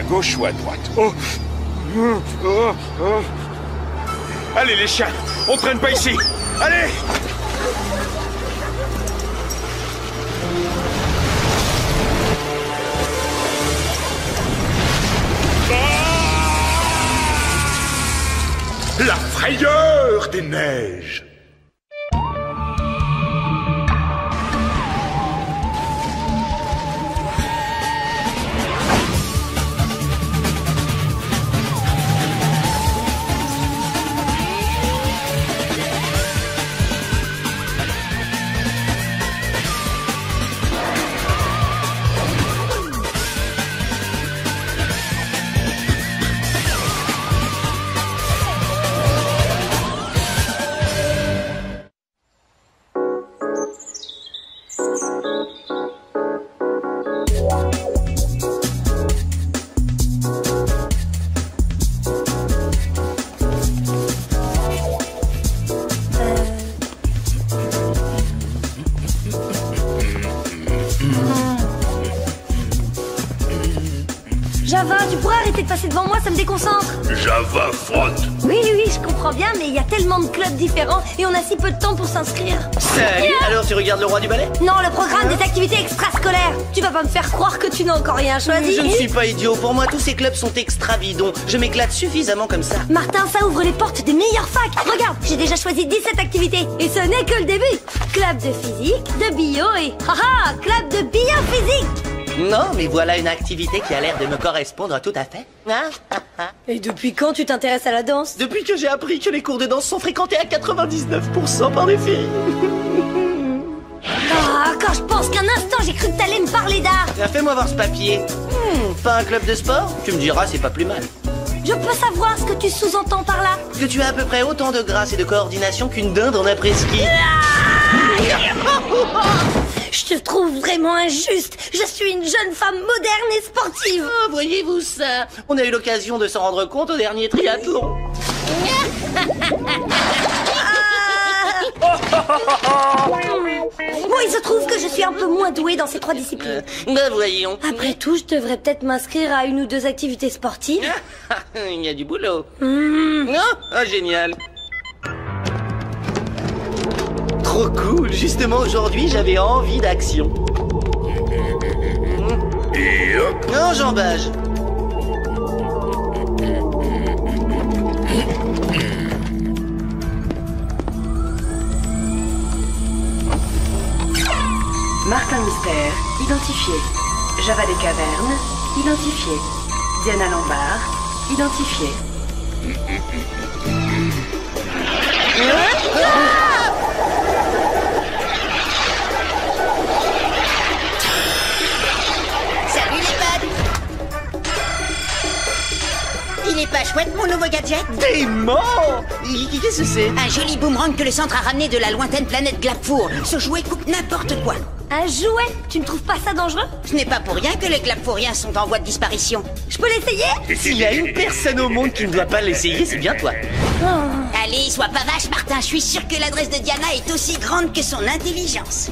À gauche ou à droite? Oh. Allez les chiens, on traîne pas ici. Allez! La frayeur des neiges. Java, tu pourrais arrêter de passer devant moi, ça me déconcentre. Java frotte. Oui, je comprends bien, mais il y a tellement de clubs différents et on a si peu de temps pour s'inscrire. Salut, alors tu regardes le roi du ballet? Non, le programme des activités extrascolaires. Tu vas pas me faire croire que tu n'as encore rien choisi. Je ne suis pas idiot, pour moi tous ces clubs sont extra bidons. Je m'éclate suffisamment comme ça. Martin, ça ouvre les portes des meilleures facs. Regarde, j'ai déjà choisi 17 activités et ce n'est que le début. Club de physique, de bio et... Haha, club de biophysique. Non, mais voilà une activité qui a l'air de me correspondre tout à fait. Et depuis quand tu t'intéresses à la danse? Depuis que j'ai appris que les cours de danse sont fréquentés à 99% par des filles. Ah, quand je pense qu'un instant j'ai cru que t'allais me parler d'art. Fais-moi voir ce papier. Pas un club de sport? Tu me diras, c'est pas plus mal. Je peux savoir ce que tu sous-entends par là? Que tu as à peu près autant de grâce et de coordination qu'une dinde en après-ski. Je te trouve vraiment injuste. Je suis une jeune femme moderne et sportive. Oh, voyez-vous ça? On a eu l'occasion de s'en rendre compte au dernier triathlon. Bon, il se trouve que je suis un peu moins douée dans ces trois disciplines. Ben voyons. Après tout, je devrais peut-être m'inscrire à une ou deux activités sportives. Il y a du boulot. Non? Ah, génial. Trop cool. Justement, aujourd'hui, j'avais envie d'action. Et hop. Non, j'embâche. Martin Mystère, identifié. Java des Cavernes, identifié. Diana Lombard, identifié. Salut les potes. Il est pas chouette mon nouveau gadget? Dément! Qu'est-ce que c'est? Un joli boomerang que le centre a ramené de la lointaine planète Glapfour. Ce jouet coupe n'importe quoi. Un jouet? Tu ne trouves pas ça dangereux? Ce n'est pas pour rien que les Glapfouriens sont en voie de disparition. Je peux l'essayer? S'il y a une personne au monde qui ne doit pas l'essayer, c'est bien toi. Allez, sois pas vache Martin, je suis sûr que l'adresse de Diana est aussi grande que son intelligence.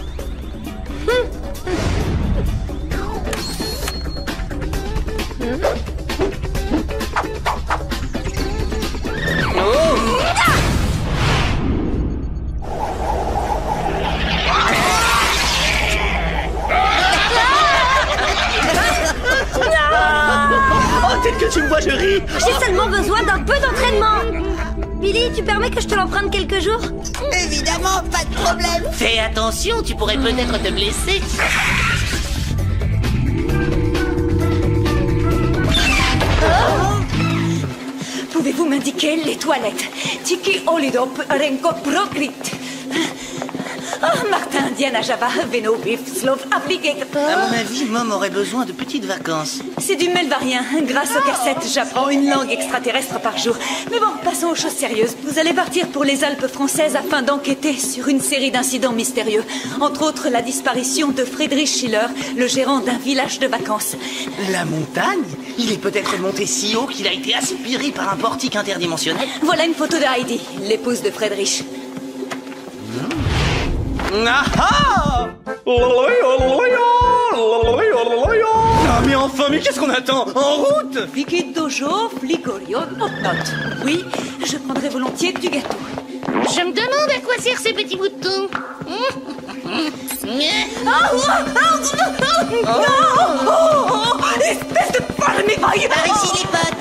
Oh, tel que tu me vois, je ris. J'ai seulement besoin d'un peu d'entraînement. Billy, tu permets que je te l'emprunte quelques jours? Évidemment, pas de problème. Fais attention, tu pourrais peut-être te blesser. Pouvez-vous m'indiquer les toilettes? Tiki Olidop Renko Prokrit. Oh, Martin, Diana Java, Veno, Bif, Slov, Appliqué. À mon avis, Mom aurait besoin de petites vacances. C'est du melvarien. Grâce aux cassettes, j'apprends une langue extraterrestre par jour. Mais bon, passons aux choses sérieuses. Vous allez partir pour les Alpes françaises afin d'enquêter sur une série d'incidents mystérieux. Entre autres, la disparition de Friedrich Schiller, le gérant d'un village de vacances. La montagne? Il est peut-être monté si haut qu'il a été aspiré par un portique interdimensionnel. Voilà une photo de Heidi, l'épouse de Friedrich. Ah ah! Ah, mais enfin, mais qu'est-ce qu'on attend? En route! Fliquid dojo, fligorio, note. Oui, je prendrai volontiers du gâteau. Je me demande à quoi servent ces petits boutons. Espèce de palmévaille! Par ici, les potes.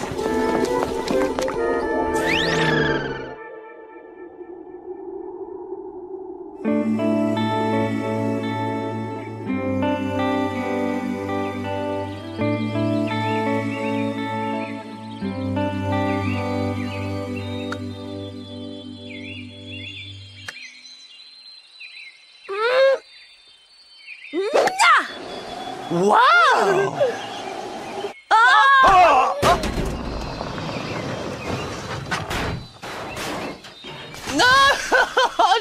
Waouh!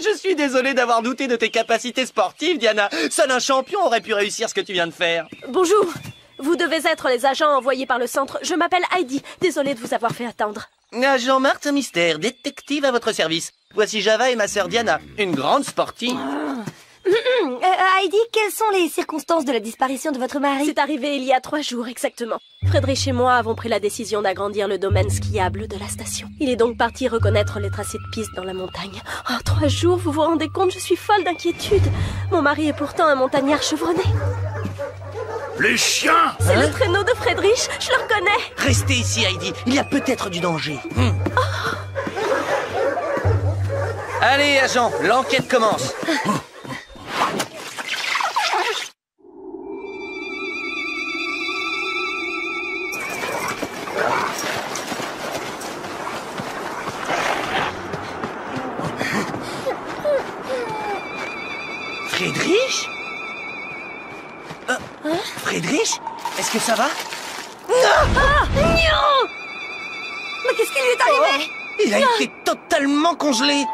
Je suis désolé d'avoir douté de tes capacités sportives, Diana. Seul un champion aurait pu réussir ce que tu viens de faire. Bonjour. Vous devez être les agents envoyés par le centre. Je m'appelle Heidi. Désolée de vous avoir fait attendre. Agent Martin Mystère, détective à votre service. Voici Java et ma sœur Diana, une grande sportive. Heidi, quelles sont les circonstances de la disparition de votre mari? C'est arrivé il y a 3 jours exactement. Friedrich et moi avons pris la décision d'agrandir le domaine skiable de la station. Il est donc parti reconnaître les tracés de piste dans la montagne. Oh, 3 jours, vous vous rendez compte, je suis folle d'inquiétude. Mon mari est pourtant un montagnard chevronné. Les chiens! C'est le traîneau de Friedrich, je le reconnais. Restez ici, Heidi. Il y a peut-être du danger. Allez, agent, l'enquête commence. Friedrich? Friedrich? Est-ce que ça va? Mais qu'est-ce qui lui est arrivé? Il a été totalement congelé.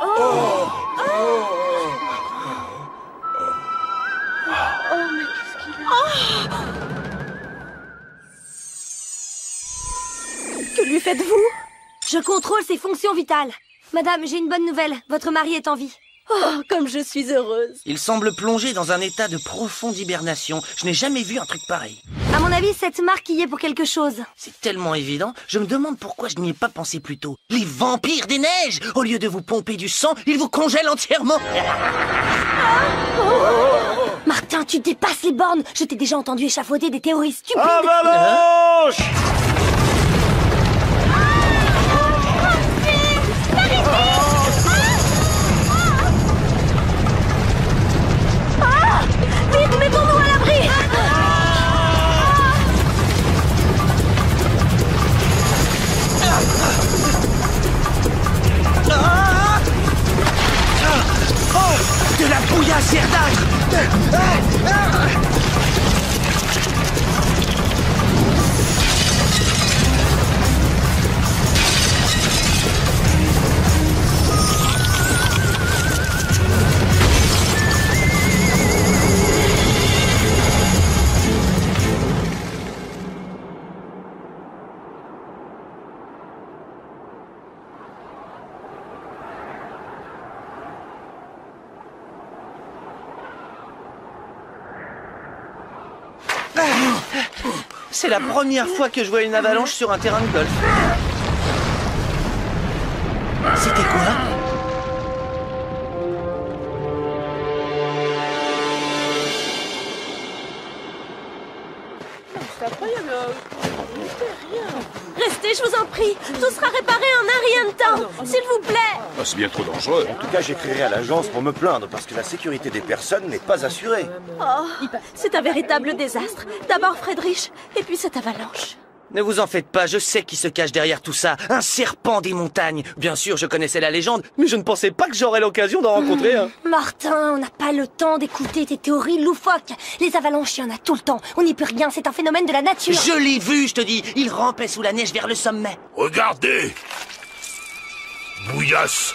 Que lui faites-vous? Je contrôle ses fonctions vitales. Madame, j'ai une bonne nouvelle. Votre mari est en vie. Oh, comme je suis heureuse. Il semble plongé dans un état de profonde hibernation. Je n'ai jamais vu un truc pareil. À mon avis, cette marque y est pour quelque chose. C'est tellement évident, je me demande pourquoi je n'y ai pas pensé plus tôt. Les vampires des neiges! Au lieu de vous pomper du sang, ils vous congèlent entièrement. Martin, tu dépasses les bornes. Je t'ai déjà entendu échafauder des théories stupides. Avalanche! Vite, mettons-nous à l'abri. De la bouillasse verdâtre! C'est la première fois que je vois une avalanche sur un terrain de golf. C'était quoi? Restez, je vous en prie. Tout sera réparé en un rien de temps. S'il vous plaît. Oh, c'est bien trop dangereux. En tout cas, j'écrirai à l'agence pour me plaindre parce que la sécurité des personnes n'est pas assurée. Oh, c'est un véritable désastre. D'abord Friedrich, et puis cette avalanche. Ne vous en faites pas, je sais qui se cache derrière tout ça. Un serpent des montagnes. Bien sûr, je connaissais la légende, mais je ne pensais pas que j'aurais l'occasion d'en rencontrer un. Martin, on n'a pas le temps d'écouter tes théories loufoques. Les avalanches, il y en a tout le temps. On n'y peut rien, c'est un phénomène de la nature. Je l'ai vu, je te dis. Il rampait sous la neige vers le sommet. Regardez! Bouillasse!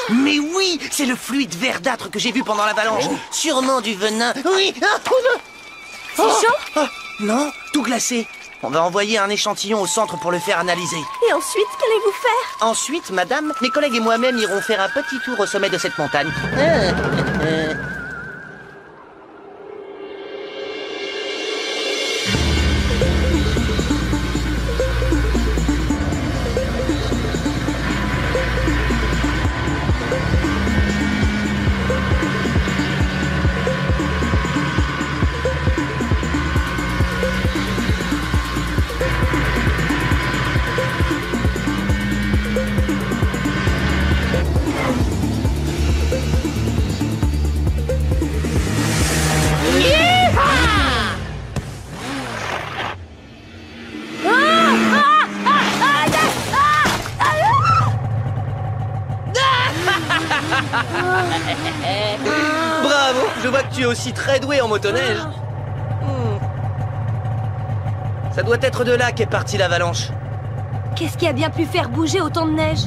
Mais oui, c'est le fluide verdâtre que j'ai vu pendant l'avalanche. Sûrement du venin. Oui. C'est chaud? Non, tout glacé. On va envoyer un échantillon au centre pour le faire analyser. Et ensuite, qu'allez-vous faire? Ensuite, madame, mes collègues et moi-même irons faire un petit tour au sommet de cette montagne. Bravo, je vois que tu es aussi très doué en motoneige. Ça doit être de là qu'est partie l'avalanche. Qu'est-ce qui a bien pu faire bouger autant de neige?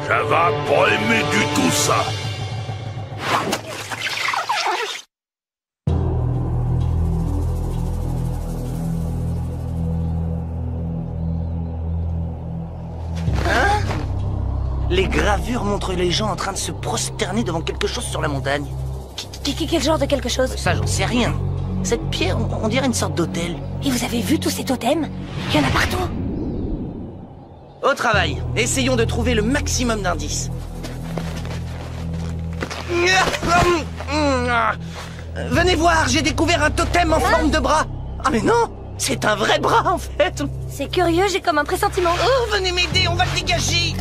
Java pas aimé du tout ça. Les gravures montrent les gens en train de se prosterner devant quelque chose sur la montagne. Quel genre de quelque chose? Ça, j'en sais rien. Cette pierre, on dirait une sorte d'hôtel. Et vous avez vu tous ces totems? Il y en a partout. Au travail, essayons de trouver le maximum d'indices. Venez voir, j'ai découvert un totem en forme de bras. Ah mais non, c'est un vrai bras en fait. C'est curieux, j'ai comme un pressentiment. Oh, venez m'aider, on va le dégager.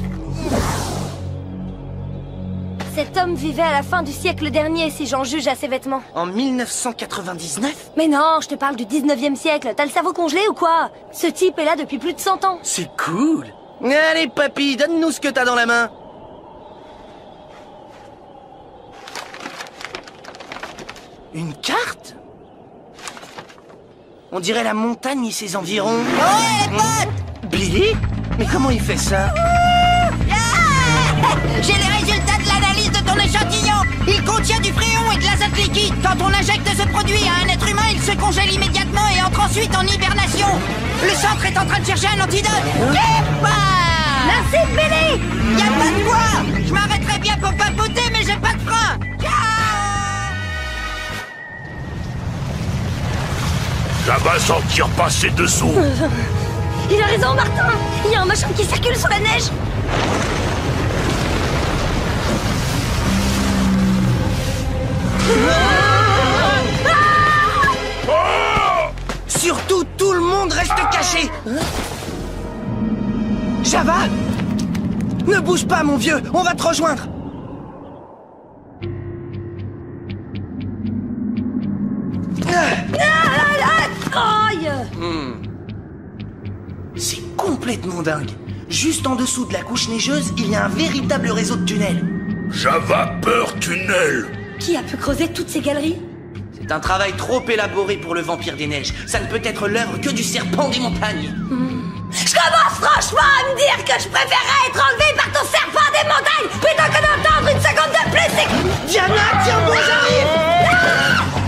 Cet homme vivait à la fin du siècle dernier, si j'en juge à ses vêtements. En 1999? Mais non, je te parle du 19e siècle. T'as le cerveau congelé ou quoi? Ce type est là depuis plus de 100 ans. C'est cool. Allez, papy, donne-nous ce que t'as dans la main. Une carte? On dirait la montagne et ses environs. Ouais, les potes! Billy? Mais comment il fait ça? J'ai les résultats de l'analyse de ton échantillon. Il contient du fréon et de l'azote liquide. Quand on injecte ce produit à un être humain, il se congèle immédiatement et entre ensuite en hibernation. Le centre est en train de chercher un antidote. Merci, Billy! Y a pas de quoi. Je m'arrêterais bien pour papoter, mais j'ai pas de frein. Java s'en tire pas ses dessous. Il a raison, Martin! Il y a un machin qui circule sur la neige! Surtout, tout le monde reste caché. Java? Ne bouge pas, mon vieux, on va te rejoindre. Aïe! C'est complètement dingue. Juste en dessous de la couche neigeuse, il y a un véritable réseau de tunnels. Java peur tunnel. Qui a pu creuser toutes ces galeries? C'est un travail trop élaboré pour le vampire des neiges. Ça ne peut être l'œuvre que du serpent des montagnes. Je commence franchement à me dire que je préférerais être enlevé par ton serpent des montagnes plutôt que d'entendre une seconde de plus. Diana, tiens bon, j'arrive.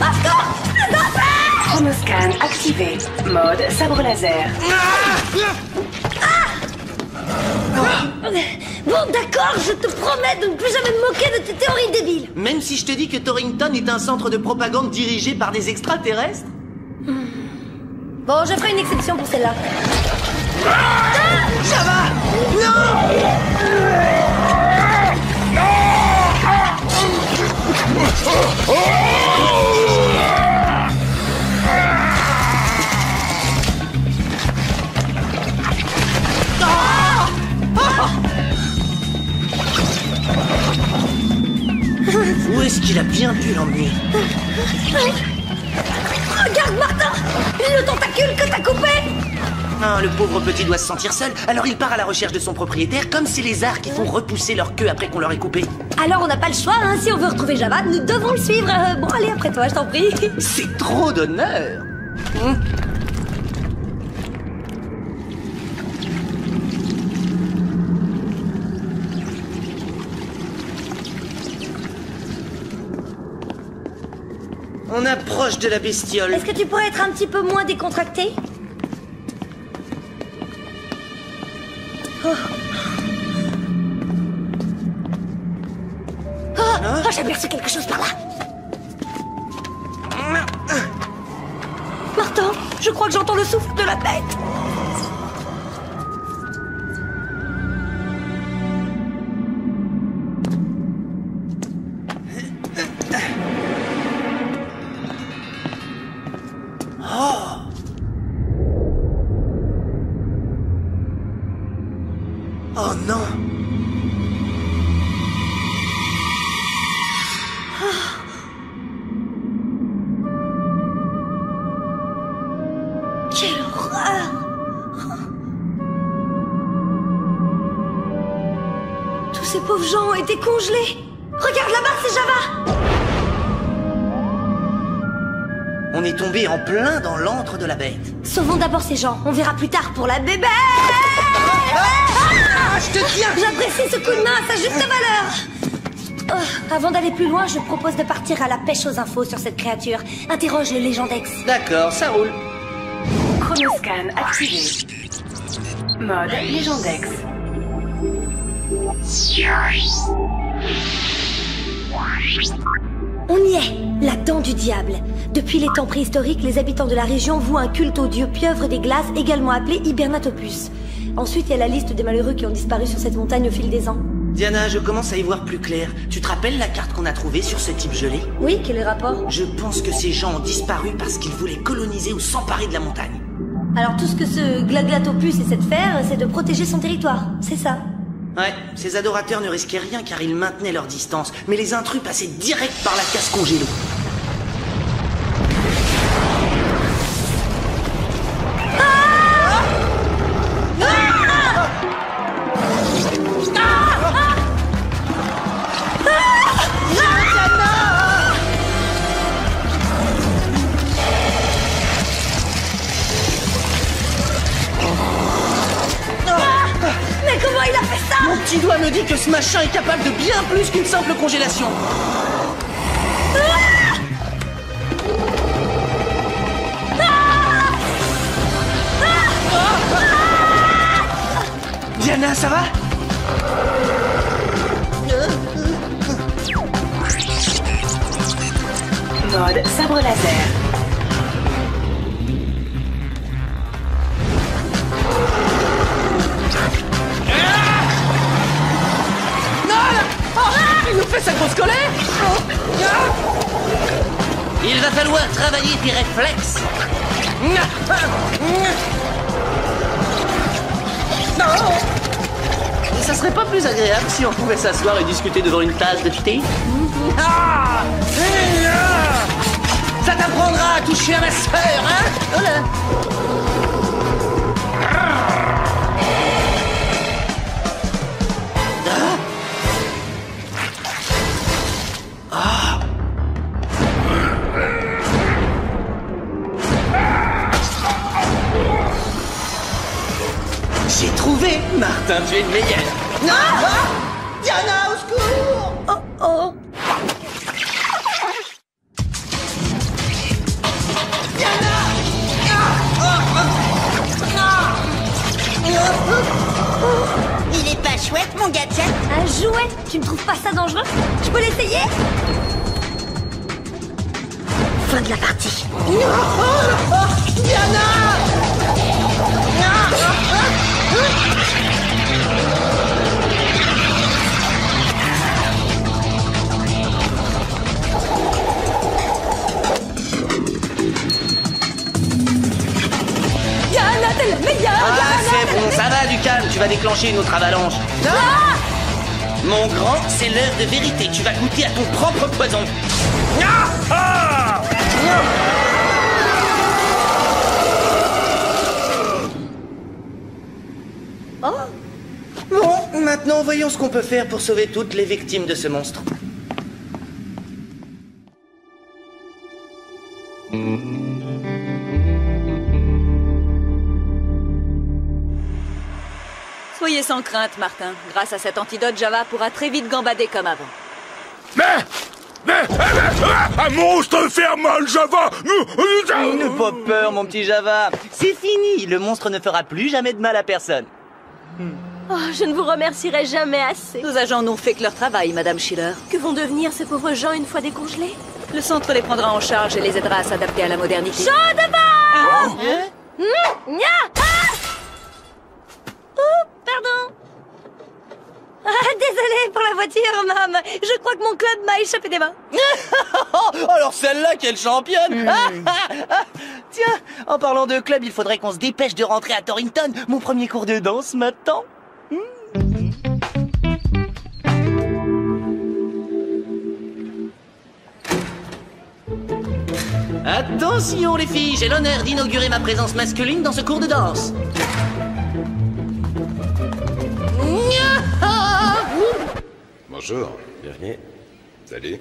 Of course! Chronoscan activé. Mode sabre laser. Bon, d'accord, je te promets de ne plus jamais me moquer de tes théories débiles. Même si je te dis que Torrington est un centre de propagande dirigé par des extraterrestres? Bon, je ferai une exception pour celle-là. Java! Non! Où est-ce qu'il a bien pu l'emmener? Regarde, Martin! Le tentacule que t'as coupé! Ah, le pauvre petit doit se sentir seul, alors il part à la recherche de son propriétaire, comme ces lézards qui font repousser leur queue après qu'on leur ait coupé. Alors on n'a pas le choix, hein, si on veut retrouver Java, nous devons le suivre. Bon, allez, après toi, je t'en prie. C'est trop d'honneur. On approche de la bestiole. Est-ce que tu pourrais être un petit peu moins décontracté? Oh, j'ai aperçu quelque chose par là. Martin, je crois que j'entends le souffle de la bête. Oh non! ces pauvres gens ont été congelés. Regarde là-bas, c'est Java. On est tombé en plein dans l'antre de la bête. Sauvons d'abord ces gens, on verra plus tard pour la bébé. Je te tiens. J'apprécie ce coup de main à sa juste valeur. Oh, avant d'aller plus loin, je propose de partir à la pêche aux infos sur cette créature. Interroge le Légendex. D'accord, ça roule. Chronoscan activé. Mode Légendex. On y est, la dent du diable. Depuis les temps préhistoriques, les habitants de la région vouent un culte au dieu pieuvre des glaces, également appelé Hibernatopus. Ensuite, il y a la liste des malheureux qui ont disparu sur cette montagne au fil des ans. Diana, je commence à y voir plus clair. Tu te rappelles la carte qu'on a trouvée sur ce type gelé? Oui, quel est le rapport? Je pense que ces gens ont disparu parce qu'ils voulaient coloniser ou s'emparer de la montagne. Alors tout ce que ce Glaglatopus essaie de faire, c'est de protéger son territoire, c'est ça? Ouais, ces adorateurs ne risquaient rien car ils maintenaient leur distance, mais les intrus passaient direct par la casse congélo. Mon petit doigt me dit que ce machin est capable de bien plus qu'une simple congélation. Diana, ça va? Mode sabre laser. Il nous fait sa grosse colère. Il va falloir travailler tes réflexes. Ça serait pas plus agréable si on pouvait s'asseoir et discuter devant une tasse de thé? Ça t'apprendra à toucher à ma sœur, hein? Voilà. J'ai trouvé! Martin, tu es le meilleur! Ah! Diana, au secours! Oh oh! Diana! Il est pas chouette, mon gadget? Un jouet? Tu ne trouves pas ça dangereux? Je peux l'essayer? Fin de la partie. Diana! Diana, t'es la meilleure! C'est bon, ça va, du calme, tu vas déclencher une autre avalanche. Mon grand, c'est l'heure de vérité, tu vas goûter à ton propre poison. Oh! Bon, maintenant voyons ce qu'on peut faire pour sauver toutes les victimes de ce monstre. Soyez sans crainte, Martin. Grâce à cet antidote, Java pourra très vite gambader comme avant. Un monstre faire mal, Java! N'aie pas peur, mon petit Java. C'est fini, le monstre ne fera plus jamais de mal à personne. Oh, je ne vous remercierai jamais assez. Nos agents n'ont fait que leur travail, Madame Schiller. Que vont devenir ces pauvres gens une fois décongelés? Le centre les prendra en charge et les aidera à s'adapter à la modernité. Chaud devant! Pardon. Désolée pour la voiture, Mam. Je crois que mon club m'a échappé des mains. Alors celle-là, quelle championne. Tiens, en parlant de club, il faudrait qu'on se dépêche de rentrer à Torrington. Mon premier cours de danse m'attend. Attention les filles, j'ai l'honneur d'inaugurer ma présence masculine dans ce cours de danse. Bonjour. Bienvenue. Salut.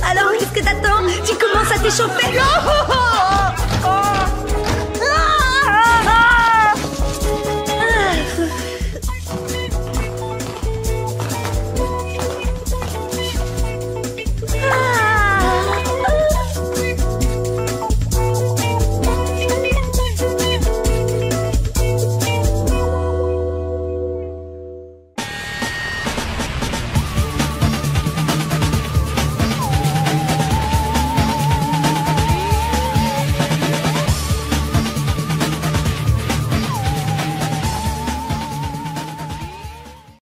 Alors, qu'est-ce que t'attends? Tu commences à t'échauffer?